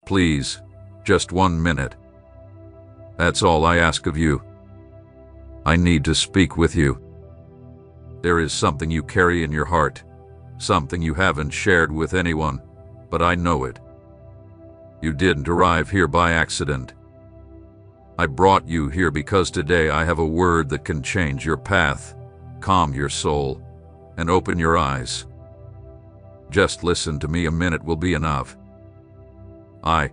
Please, just 1 minute. That's all I ask of you. I need to speak with you. There is something you carry in your heart, something you haven't shared with anyone, but I know it. You didn't arrive here by accident. I brought you here because today I have a word that can change your path, calm your soul, and open your eyes. Just listen to me, a minute will be enough. I,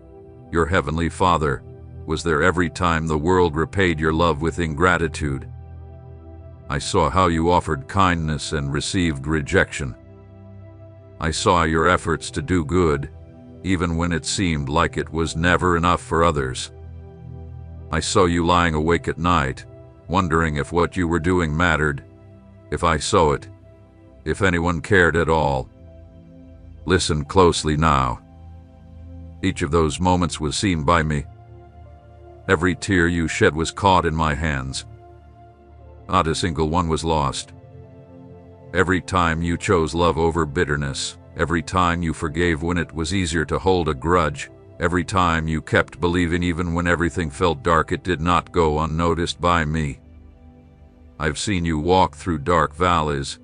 your heavenly Father, was there every time the world repaid your love with ingratitude. I saw how you offered kindness and received rejection. I saw your efforts to do good, even when it seemed like it was never enough for others. I saw you lying awake at night, wondering if what you were doing mattered, if I saw it, if anyone cared at all. Listen closely now. Each of those moments was seen by me. Every tear you shed was caught in my hands. Not a single one was lost. Every time you chose love over bitterness, every time you forgave when it was easier to hold a grudge, every time you kept believing even when everything felt dark, it did not go unnoticed by me. I've seen you walk through dark valleys,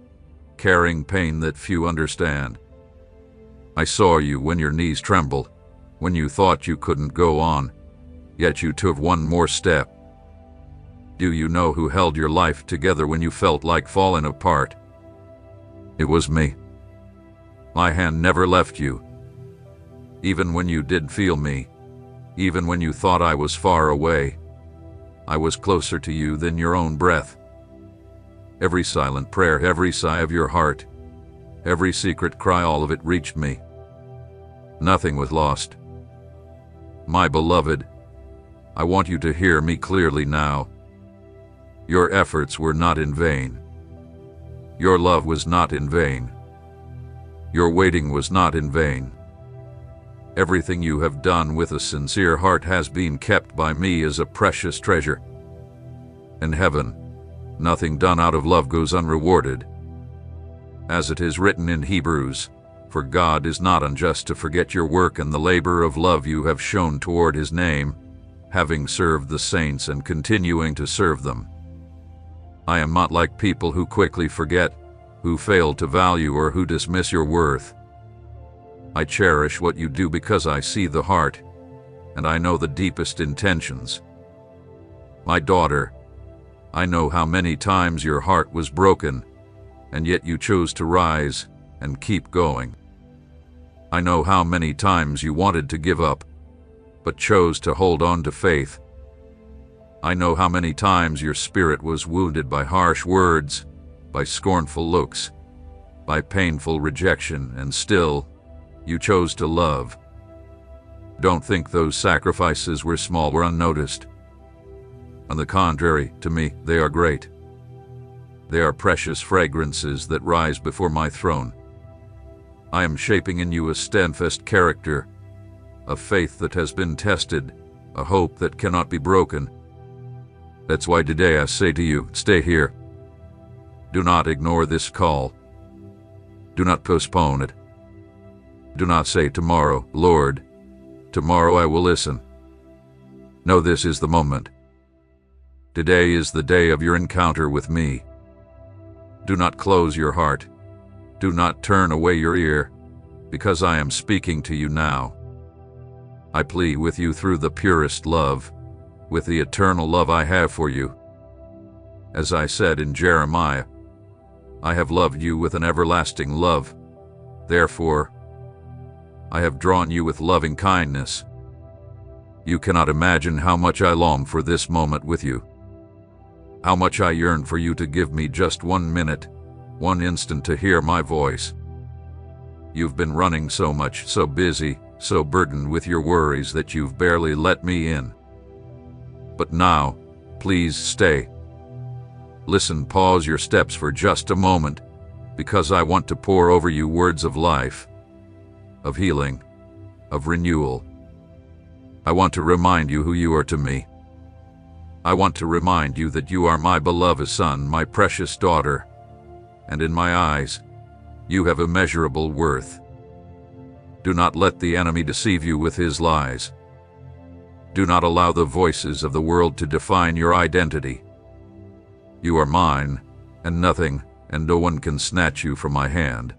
carrying pain that few understand. I saw you when your knees trembled, when you thought you couldn't go on, yet you took one more step. Do you know who held your life together when you felt like falling apart? It was me. My hand never left you. Even when you did feel me, even when you thought I was far away, I was closer to you than your own breath. Every silent prayer, every sigh of your heart, every secret cry, all of it reached me. Nothing was lost. My beloved, I want you to hear me clearly now. Your efforts were not in vain. Your love was not in vain. Your waiting was not in vain. Everything you have done with a sincere heart has been kept by me as a precious treasure. In heaven, nothing done out of love goes unrewarded. As it is written in Hebrews, for God is not unjust to forget your work and the labor of love you have shown toward his name, having served the saints and continuing to serve them. I am not like people who quickly forget, who fail to value or who dismiss your worth. I cherish what you do because I see the heart, and I know the deepest intentions. My daughter, I know how many times your heart was broken, and yet you chose to rise and keep going. I know how many times you wanted to give up, but chose to hold on to faith. I know how many times your spirit was wounded by harsh words, by scornful looks, by painful rejection, and still, you chose to love. Don't think those sacrifices were small or unnoticed. On the contrary, to me, they are great. They are precious fragrances that rise before my throne. I am shaping in you a steadfast character, a faith that has been tested, a hope that cannot be broken. That's why today I say to you, stay here. Do not ignore this call. Do not postpone it. Do not say tomorrow, Lord, tomorrow I will listen. No, this is the moment. Today is the day of your encounter with me. Do not close your heart. Do not turn away your ear, because I am speaking to you now. I plead with you through the purest love, with the eternal love I have for you. As I said in Jeremiah, I have loved you with an everlasting love. Therefore, I have drawn you with loving kindness. You cannot imagine how much I long for this moment with you. How much I yearn for you to give me just 1 minute, 1 instant to hear my voice. You've been running so much, so busy, so burdened with your worries that you've barely let me in. But now, please stay. Listen, pause your steps for just a moment, because I want to pour over you words of life, of healing, of renewal. I want to remind you who you are to me. I want to remind you that you are my beloved son, my precious daughter, and in my eyes, you have immeasurable worth. Do not let the enemy deceive you with his lies. Do not allow the voices of the world to define your identity. You are mine, and nothing and no one can snatch you from my hand.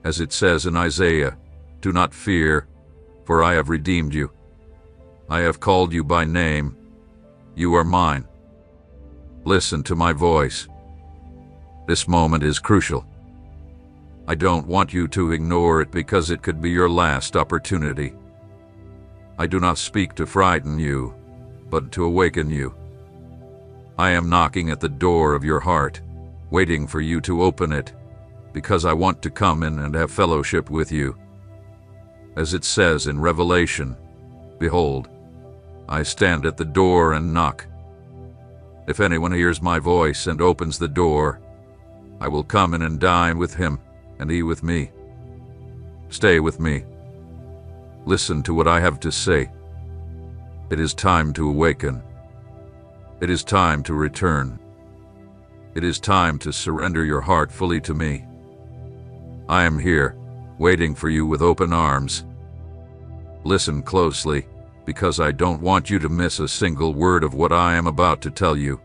As it says in Isaiah, do not fear, for I have redeemed you. I have called you by name. You are mine. Listen to my voice. This moment is crucial. I don't want you to ignore it because it could be your last opportunity. I do not speak to frighten you, but to awaken you. I am knocking at the door of your heart, waiting for you to open it, because I want to come in and have fellowship with you. As it says in Revelation, behold, I stand at the door and knock. If anyone hears my voice and opens the door, I will come in and dine with him, and he with me. Stay with me. Listen to what I have to say. It is time to awaken. It is time to return. It is time to surrender your heart fully to me. I am here, waiting for you with open arms. Listen closely, because I don't want you to miss a single word of what I am about to tell you.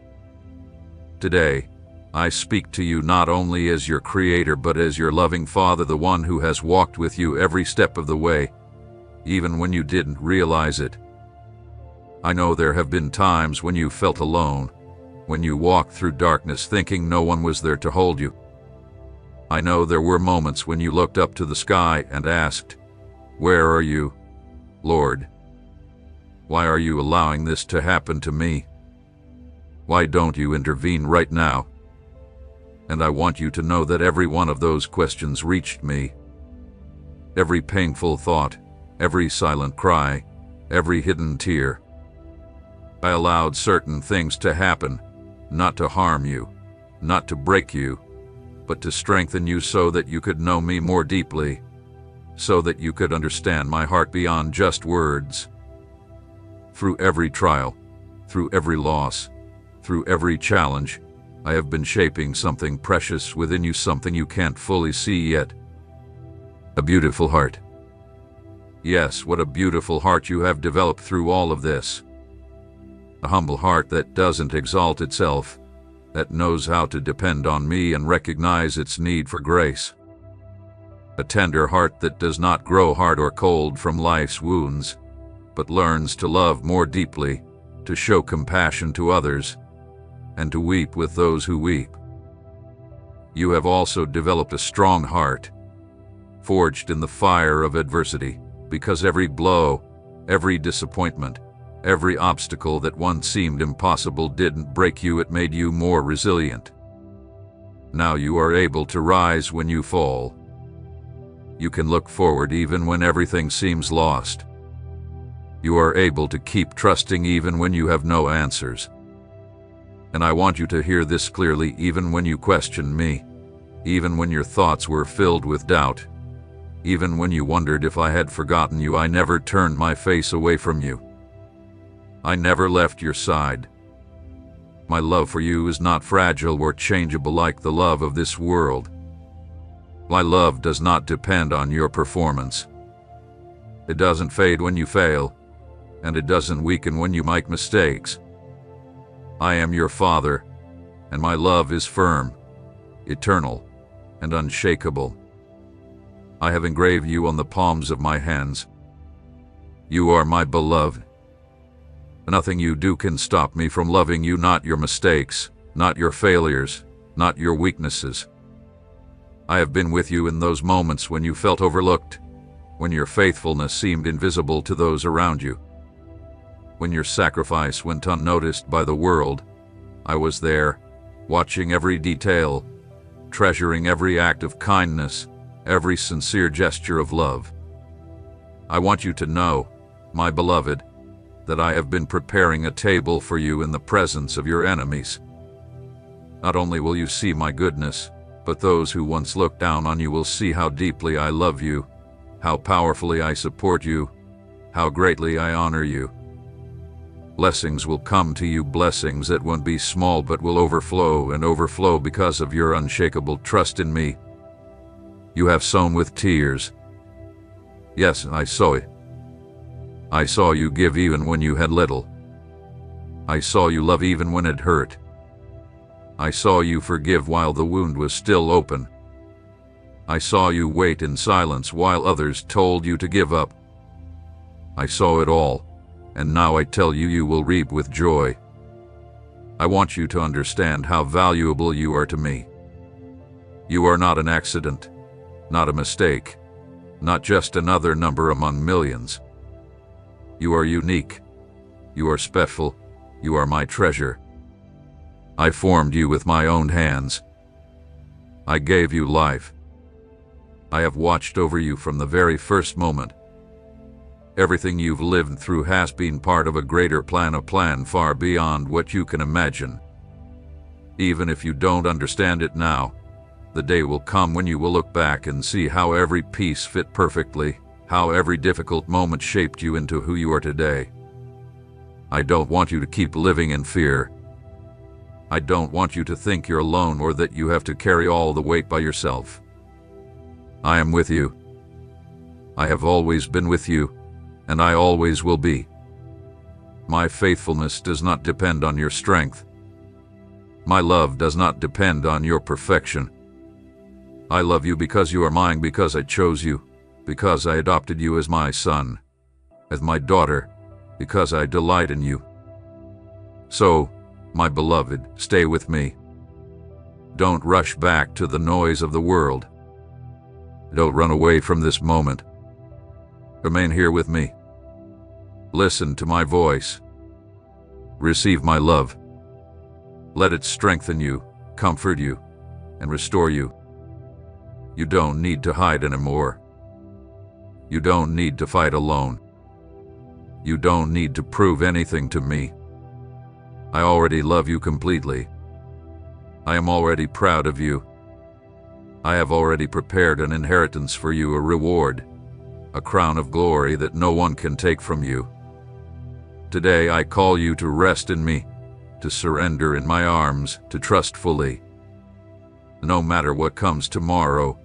Today, I speak to you not only as your Creator but as your loving Father, the one who has walked with you every step of the way, even when you didn't realize it. I know there have been times when you felt alone, when you walked through darkness thinking no one was there to hold you. I know there were moments when you looked up to the sky and asked, "Where are you, Lord? Why are you allowing this to happen to me? Why don't you intervene right now?" And I want you to know that every one of those questions reached me. Every painful thought, every silent cry, every hidden tear. I allowed certain things to happen, not to harm you, not to break you, but to strengthen you so that you could know me more deeply, so that you could understand my heart beyond just words. Through every trial, through every loss, through every challenge, I have been shaping something precious within you, something you can't fully see yet. A beautiful heart. Yes, what a beautiful heart you have developed through all of this. A humble heart that doesn't exalt itself, that knows how to depend on me and recognize its need for grace. A tender heart that does not grow hard or cold from life's wounds, but learns to love more deeply, to show compassion to others, and to weep with those who weep. You have also developed a strong heart, forged in the fire of adversity, because every blow, every disappointment, every obstacle that once seemed impossible didn't break you, it made you more resilient. Now you are able to rise when you fall. You can look forward even when everything seems lost. You are able to keep trusting even when you have no answers. And I want you to hear this clearly, even when you question me, even when your thoughts were filled with doubt, even when you wondered if I had forgotten you, I never turned my face away from you. I never left your side. My love for you is not fragile or changeable like the love of this world. My love does not depend on your performance. It doesn't fade when you fail, and it doesn't weaken when you make mistakes. I am your Father, and my love is firm, eternal, and unshakable. I have engraved you on the palms of my hands. You are my beloved. Nothing you do can stop me from loving you, not your mistakes, not your failures, not your weaknesses. I have been with you in those moments when you felt overlooked, when your faithfulness seemed invisible to those around you. When your sacrifice went unnoticed by the world, I was there, watching every detail, treasuring every act of kindness, every sincere gesture of love. I want you to know, my beloved, that I have been preparing a table for you in the presence of your enemies. Not only will you see my goodness, but those who once looked down on you will see how deeply I love you, how powerfully I support you, how greatly I honor you. Blessings will come to you, blessings that won't be small but will overflow and overflow because of your unshakable trust in me. You have sown with tears. Yes, I saw it. I saw you give even when you had little. I saw you love even when it hurt. I saw you forgive while the wound was still open. I saw you wait in silence while others told you to give up. I saw it all, and now I tell you, you will reap with joy. I want you to understand how valuable you are to me. You are not an accident, not a mistake, not just another number among millions. You are unique. You are special. You are my treasure. I formed you with my own hands. I gave you life. I have watched over you from the very first moment. Everything you've lived through has been part of a greater plan, a plan far beyond what you can imagine. Even if you don't understand it now, the day will come when you will look back and see how every piece fit perfectly, how every difficult moment shaped you into who you are today. I don't want you to keep living in fear. I don't want you to think you're alone or that you have to carry all the weight by yourself. I am with you. I have always been with you, and I always will be. My faithfulness does not depend on your strength. My love does not depend on your perfection. I love you because you are mine, because I chose you, because I adopted you as my son, as my daughter, because I delight in you. So, my beloved, stay with me. Don't rush back to the noise of the world. Don't run away from this moment. Remain here with me. Listen to my voice. Receive my love. Let it strengthen you, comfort you, and restore you. You don't need to hide anymore. You don't need to fight alone. You don't need to prove anything to me. I already love you completely. I am already proud of you. I have already prepared an inheritance for you, a reward, a crown of glory that no one can take from you. Today I call you to rest in me, to surrender in my arms, to trust fully. No matter what comes tomorrow,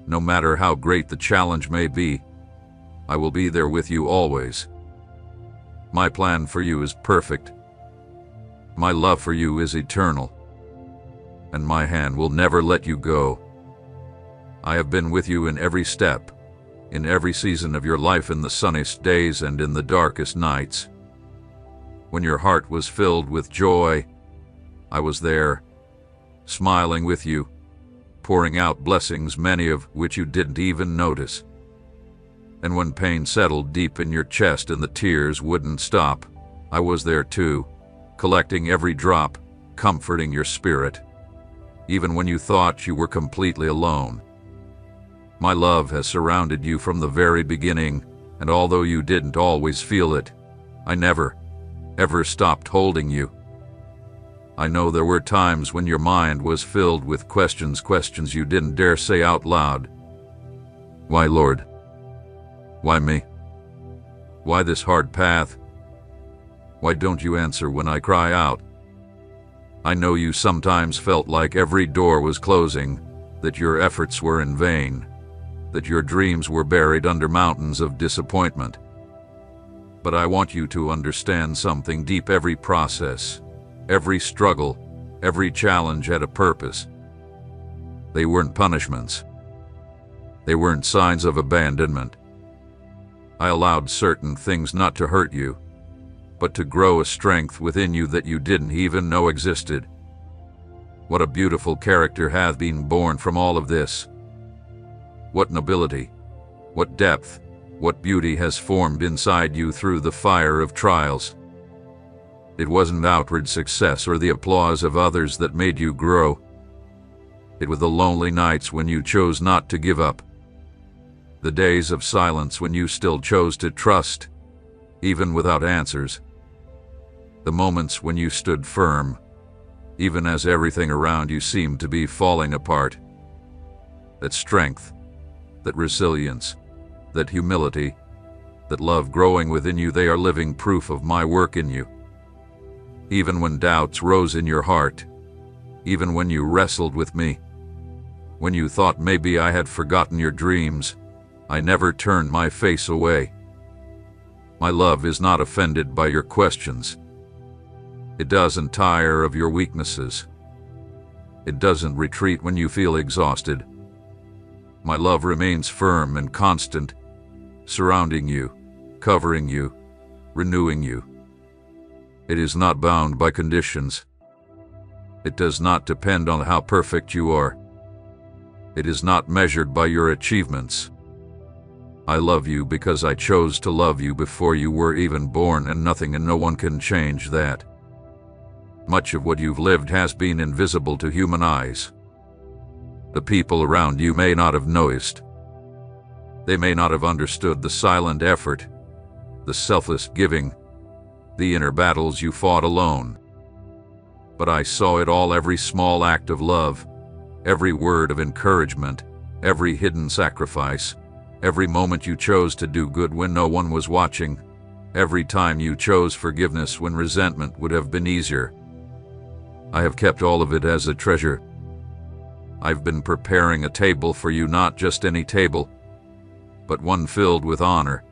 no matter how great the challenge may be, I will be there with you always. My plan for you is perfect. My love for you is eternal, and my hand will never let you go. I have been with you in every step, in every season of your life, in the sunniest days and in the darkest nights. When your heart was filled with joy, I was there, smiling with you, pouring out blessings, many of which you didn't even notice. And when pain settled deep in your chest and the tears wouldn't stop, I was there too, collecting every drop, comforting your spirit, even when you thought you were completely alone. My love has surrounded you from the very beginning, and although you didn't always feel it, I never, ever stopped holding you. I know there were times when your mind was filled with questions you didn't dare say out loud. Why, Lord? Why me? Why this hard path? Why don't you answer when I cry out? I know you sometimes felt like every door was closing, that your efforts were in vain, that your dreams were buried under mountains of disappointment. But I want you to understand something deep. Every process, every struggle, every challenge had a purpose. They weren't punishments. They weren't signs of abandonment. I allowed certain things not to hurt you, but to grow a strength within you that you didn't even know existed. What a beautiful character hath been born from all of this. What nobility, what depth, what beauty has formed inside you through the fire of trials. It wasn't outward success or the applause of others that made you grow. It was the lonely nights when you chose not to give up. The days of silence when you still chose to trust, even without answers. The moments when you stood firm, even as everything around you seemed to be falling apart. That strength, that resilience, that humility, that love growing within you, they are living proof of my work in you. Even when doubts rose in your heart, even when you wrestled with me, when you thought maybe I had forgotten your dreams, I never turn my face away. My love is not offended by your questions. It doesn't tire of your weaknesses. It doesn't retreat when you feel exhausted. My love remains firm and constant, surrounding you, covering you, renewing you. It is not bound by conditions. It does not depend on how perfect you are. It is not measured by your achievements. I love you because I chose to love you before you were even born, and nothing and no one can change that. Much of what you've lived has been invisible to human eyes. The people around you may not have noticed. They may not have understood the silent effort, the selfless giving, the inner battles you fought alone. But I saw it all, every small act of love, every word of encouragement, every hidden sacrifice, every moment you chose to do good when no one was watching, every time you chose forgiveness when resentment would have been easier. I have kept all of it as a treasure. I've been preparing a table for you, not just any table, but one filled with honor,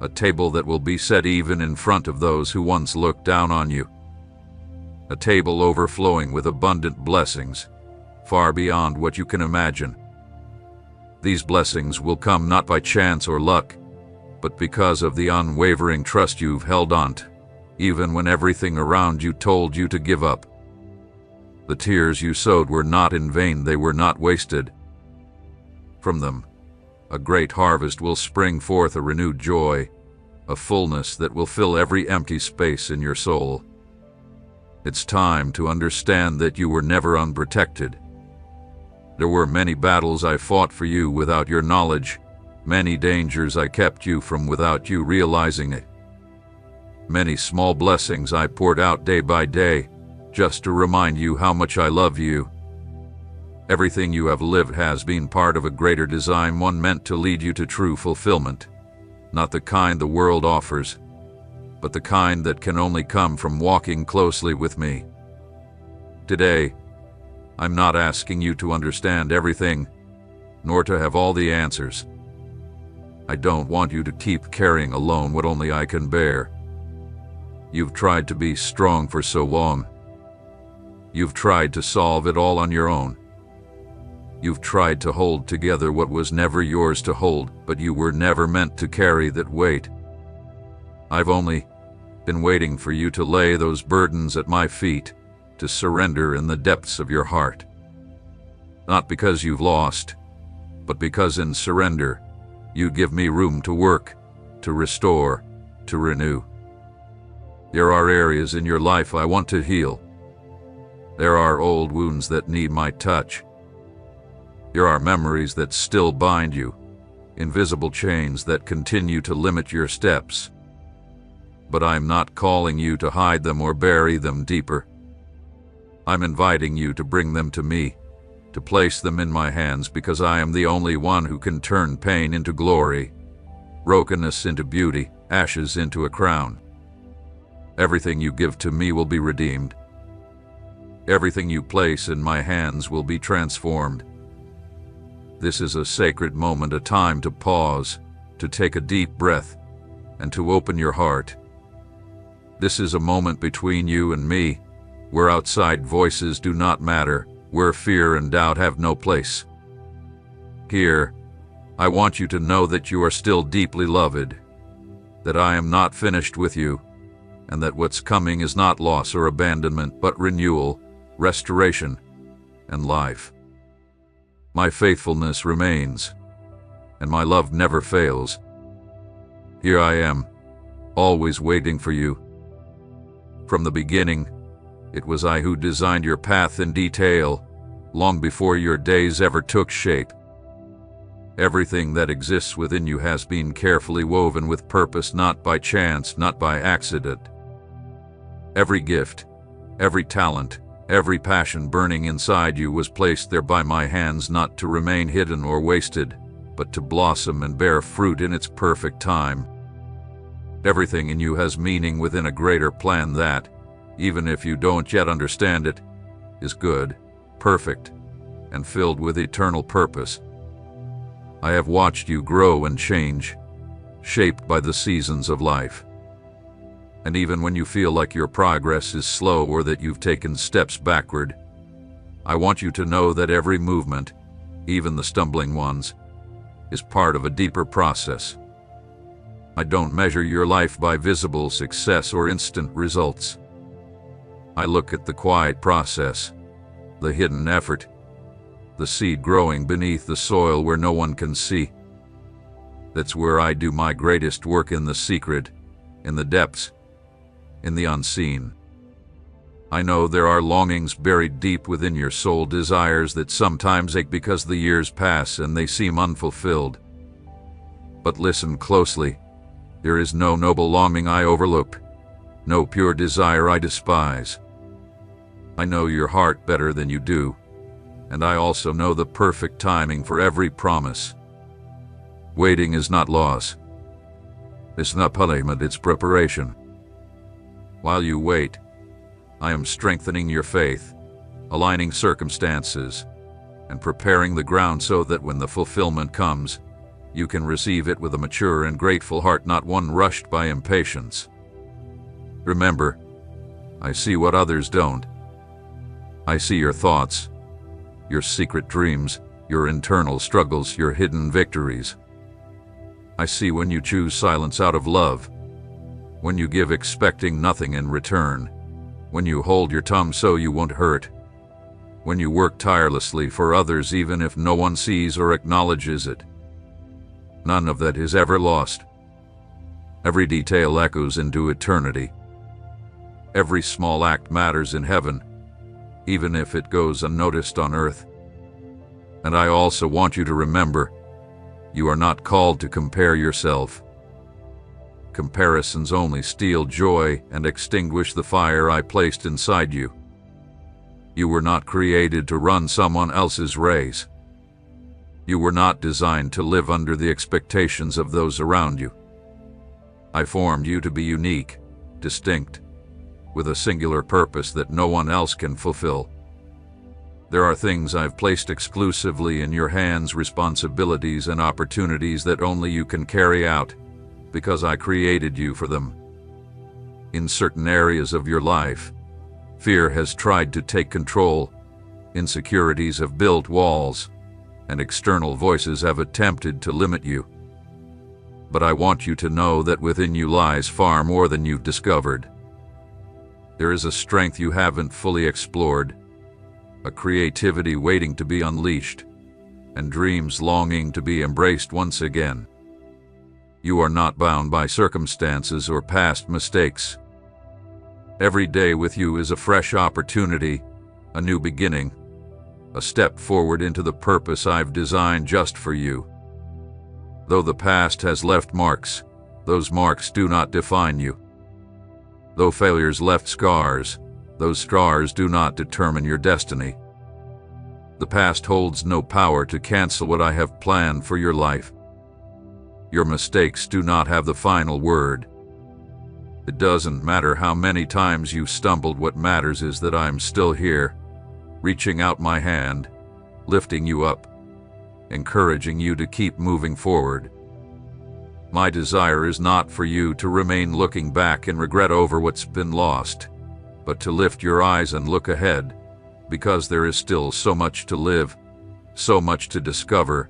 a table that will be set even in front of those who once looked down on you. A table overflowing with abundant blessings, far beyond what you can imagine. These blessings will come not by chance or luck, but because of the unwavering trust you've held on to, even when everything around you told you to give up. The tears you sowed were not in vain, they were not wasted. From them, a great harvest will spring forth, a renewed joy, a fullness that will fill every empty space in your soul. It's time to understand that you were never unprotected. There were many battles I fought for you without your knowledge, many dangers I kept you from without you realizing it. Many small blessings I poured out day by day, just to remind you how much I love you. Everything you have lived has been part of a greater design, one meant to lead you to true fulfillment. Not the kind the world offers, but the kind that can only come from walking closely with me. Today, I'm not asking you to understand everything, nor to have all the answers. I don't want you to keep carrying alone what only I can bear. You've tried to be strong for so long. You've tried to solve it all on your own. You've tried to hold together what was never yours to hold, but you were never meant to carry that weight. I've only been waiting for you to lay those burdens at my feet, to surrender in the depths of your heart. Not because you've lost, but because in surrender, you give me room to work, to restore, to renew. There are areas in your life I want to heal. There are old wounds that need my touch. There are memories that still bind you, invisible chains that continue to limit your steps. But I'm not calling you to hide them or bury them deeper. I'm inviting you to bring them to me, to place them in my hands, because I am the only one who can turn pain into glory, brokenness into beauty, ashes into a crown. Everything you give to me will be redeemed. Everything you place in my hands will be transformed. This is a sacred moment, a time to pause, to take a deep breath, and to open your heart. This is a moment between you and me, where outside voices do not matter, where fear and doubt have no place. Here, I want you to know that you are still deeply loved, that I am not finished with you, and that what's coming is not loss or abandonment, but renewal, restoration, and life. My faithfulness remains, and my love never fails. Here I am, always waiting for you. From the beginning, it was I who designed your path in detail, long before your days ever took shape. Everything that exists within you has been carefully woven with purpose, not by chance, not by accident. Every gift, every talent, every passion burning inside you was placed there by my hands, not to remain hidden or wasted, but to blossom and bear fruit in its perfect time. Everything in you has meaning within a greater plan that, even if you don't yet understand it, is good, perfect, and filled with eternal purpose. I have watched you grow and change, shaped by the seasons of life. And even when you feel like your progress is slow or that you've taken steps backward, I want you to know that every movement, even the stumbling ones, is part of a deeper process. I don't measure your life by visible success or instant results. I look at the quiet process, the hidden effort, the seed growing beneath the soil where no one can see. That's where I do my greatest work, in the secret, in the depths, in the unseen. I know there are longings buried deep within your soul, desires that sometimes ache because the years pass and they seem unfulfilled. But listen closely. There is no noble longing I overlook, no pure desire I despise. I know your heart better than you do, and I also know the perfect timing for every promise. Waiting is not loss. It's not punishment, it's preparation. While you wait, I am strengthening your faith, aligning circumstances, and preparing the ground so that when the fulfillment comes, you can receive it with a mature and grateful heart, not one rushed by impatience. Remember, I see what others don't. I see your thoughts, your secret dreams, your internal struggles, your hidden victories. I see when you choose silence out of love, when you give expecting nothing in return, when you hold your tongue so you won't hurt, when you work tirelessly for others even if no one sees or acknowledges it. None of that is ever lost. Every detail echoes into eternity. Every small act matters in heaven, even if it goes unnoticed on earth. And I also want you to remember, you are not called to compare yourself. Comparisons only steal joy and extinguish the fire I placed inside you. You were not created to run someone else's race. You were not designed to live under the expectations of those around you. I formed you to be unique, distinct, with a singular purpose that no one else can fulfill. There are things I've placed exclusively in your hands, responsibilities and opportunities that only you can carry out, because I created you for them. In certain areas of your life, fear has tried to take control, insecurities have built walls, and external voices have attempted to limit you. But I want you to know that within you lies far more than you've discovered. There is a strength you haven't fully explored, a creativity waiting to be unleashed, and dreams longing to be embraced once again. You are not bound by circumstances or past mistakes. Every day with you is a fresh opportunity, a new beginning, a step forward into the purpose I've designed just for you. Though the past has left marks, those marks do not define you. Though failures left scars, those scars do not determine your destiny. The past holds no power to cancel what I have planned for your life. Your mistakes do not have the final word. It doesn't matter how many times you stumbled, what matters is that I'm still here, reaching out my hand, lifting you up, encouraging you to keep moving forward. My desire is not for you to remain looking back and regret over what's been lost, but to lift your eyes and look ahead, because there is still so much to live, so much to discover,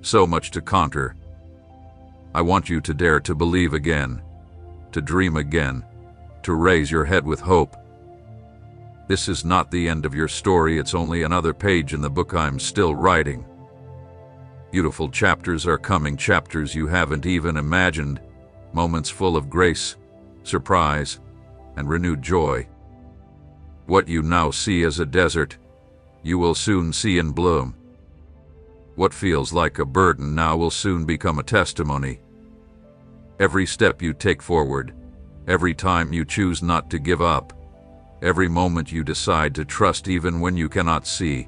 so much to conquer. I want you to dare to believe again, to dream again, to raise your head with hope. This is not the end of your story, it's only another page in the book I'm still writing. Beautiful chapters are coming, chapters you haven't even imagined, moments full of grace, surprise, and renewed joy. What you now see as a desert, you will soon see in bloom. What feels like a burden now will soon become a testimony. Every step you take forward, every time you choose not to give up, every moment you decide to trust even when you cannot see,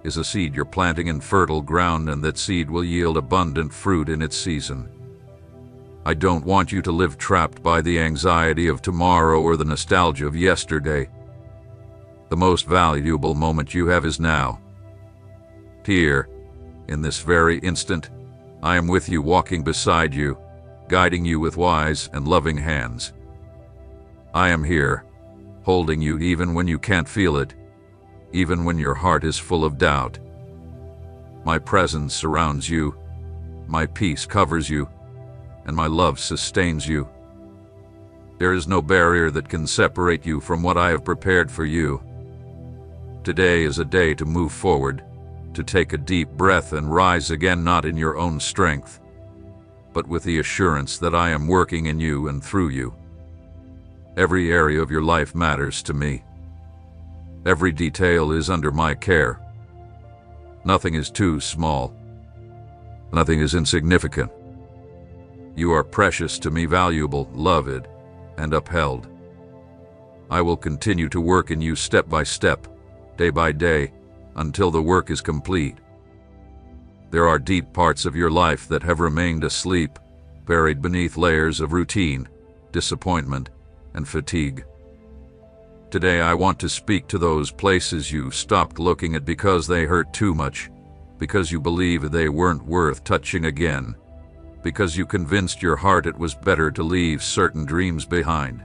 is a seed you're planting in fertile ground, and that seed will yield abundant fruit in its season. I don't want you to live trapped by the anxiety of tomorrow or the nostalgia of yesterday. The most valuable moment you have is now. Here, in this very instant, I am with you, walking beside you, guiding you with wise and loving hands. I am here, holding you even when you can't feel it, even when your heart is full of doubt. My presence surrounds you, my peace covers you, and my love sustains you. There is no barrier that can separate you from what I have prepared for you. Today is a day to move forward, to take a deep breath and rise again, not in your own strength, but with the assurance that I am working in you and through you. Every area of your life matters to me. Every detail is under my care. Nothing is too small. Nothing is insignificant. You are precious to me, valuable, loved, and upheld. I will continue to work in you step by step, day by day, until the work is complete. There are deep parts of your life that have remained asleep, buried beneath layers of routine, disappointment, and fatigue. Today I want to speak to those places you stopped looking at because they hurt too much, because you believed they weren't worth touching again, because you convinced your heart it was better to leave certain dreams behind.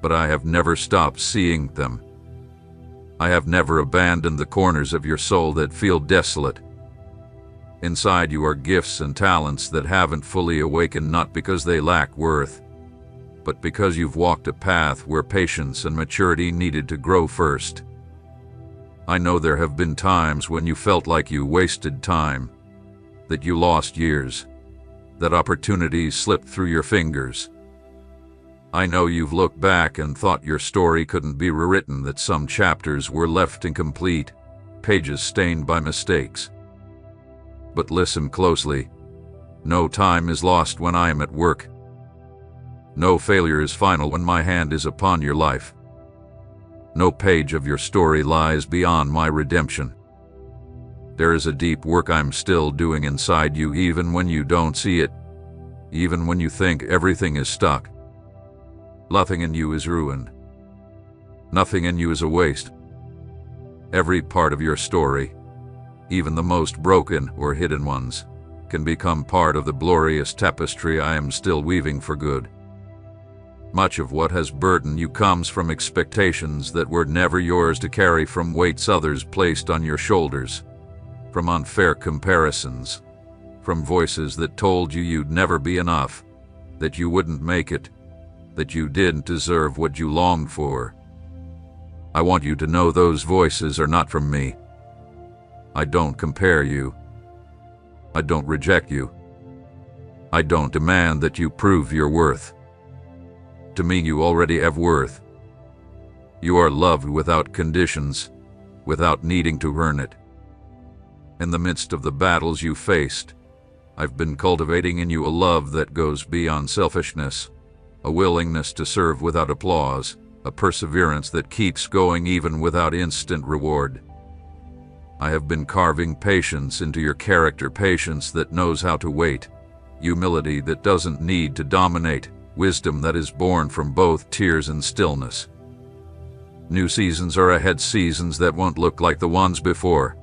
But I have never stopped seeing them. I have never abandoned the corners of your soul that feel desolate. Inside you are gifts and talents that haven't fully awakened, not because they lack worth, but because you've walked a path where patience and maturity needed to grow first. I know there have been times when you felt like you wasted time, that you lost years, that opportunities slipped through your fingers. I know you've looked back and thought your story couldn't be rewritten, that some chapters were left incomplete, pages stained by mistakes. But listen closely. No time is lost when I am at work. No failure is final when my hand is upon your life. No page of your story lies beyond my redemption. There is a deep work I'm still doing inside you, even when you don't see it, even when you think everything is stuck. Nothing in you is ruined. Nothing in you is a waste. Every part of your story, even the most broken or hidden ones, can become part of the glorious tapestry I am still weaving for good. Much of what has burdened you comes from expectations that were never yours to carry, from weights others placed on your shoulders, from unfair comparisons, from voices that told you you'd never be enough, that you wouldn't make it, that you didn't deserve what you longed for. I want you to know those voices are not from me. I don't compare you. I don't reject you. I don't demand that you prove your worth. To me, you already have worth. You are loved without conditions, without needing to earn it. In the midst of the battles you faced, I've been cultivating in you a love that goes beyond selfishness, a willingness to serve without applause, a perseverance that keeps going even without instant reward. I have been carving patience into your character, patience that knows how to wait, humility that doesn't need to dominate, wisdom that is born from both tears and stillness. New seasons are ahead, seasons that won't look like the ones before.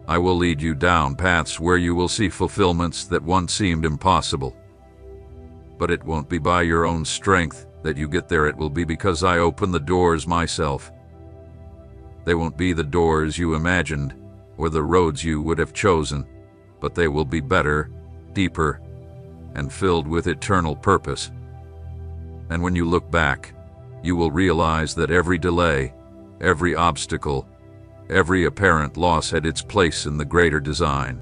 I will lead you down paths where you will see fulfillments that once seemed impossible. But it won't be by your own strength that you get there. It will be because I open the doors myself. They won't be the doors you imagined or the roads you would have chosen, but they will be better, deeper, and filled with eternal purpose. And when you look back, you will realize that every delay, every obstacle, every apparent loss had its place in the greater design.